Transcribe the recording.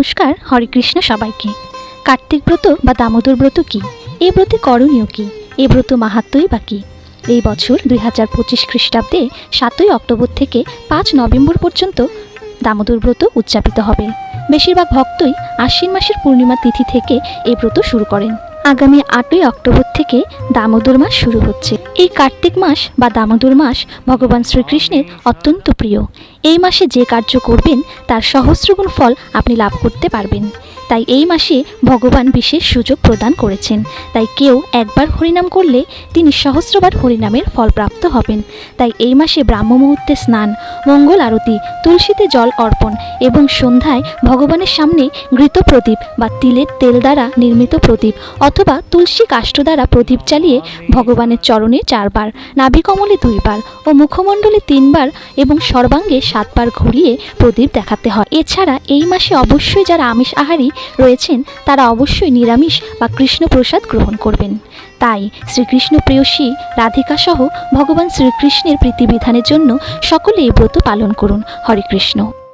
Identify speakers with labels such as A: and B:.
A: নমস্কার। হরে কৃষ্ণ সবাইকে। কার্তিক ব্রত বা দামোদর ব্রত কি? এই ব্রতে করণীয় কি? এই ব্রত মাহাত্ম্যই বা কি? এই বছর 2025 খ্রিস্টাব্দে 7ই অক্টোবর থেকে 5 নভেম্বর পর্যন্ত দামোদর ব্রত উদযাপিত হবে। বেশিরভাগ ভক্তই আশ্বিন মাসের পূর্ণিমা তিথি থেকে এই ব্রত শুরু করেন। আগামী 8ই অক্টোবর থেকে দামোদর মাস শুরু হচ্ছে। এই কার্তিক মাস বা দামোদর মাস ভগবান শ্রীকৃষ্ণের অত্যন্ত প্রিয়। এই মাসে যে কার্য করবেন তার সহস্রগুণ ফল আপনি লাভ করতে পারবেন। তাই এই মাসে ভগবান বিশেষ সুযোগ প্রদান করেছেন। তাই কেউ একবার হরিনাম করলে তিনি সহস্রবার হরিনামের ফল প্রাপ্ত হবেন। তাই এই মাসে ব্রাহ্ম মুহূর্তে স্নান, মঙ্গল আরতি, তুলসীতে জল অর্পণ এবং সন্ধ্যায় ভগবানের সামনে ঘৃত প্রদীপ বা তিলের তেল দ্বারা নির্মিত প্রদীপ অথবা তুলসী কাষ্ঠ দ্বারা প্রদীপ জ্বালিয়ে ভগবানের চরণে 4 বার, নাভিকমলে 2 বার ও মুখমণ্ডলে 3 বার এবং সর্বাঙ্গে 7 বার ঘুরিয়ে প্রদীপ দেখাতে হয়। এছাড়া এই মাসে অবশ্যই যারা আমিষ আহারী রয়েছেন তারা অবশ্যই নিরামিষ বা কৃষ্ণ প্রসাদ গ্রহণ করবেন। তাই শ্রীকৃষ্ণ প্রেয়সী রাধিকা সহ ভগবান শ্রীকৃষ্ণের প্রীতিবিধানের জন্য সকলে এই ব্রত পালন করুন। হরে কৃষ্ণ।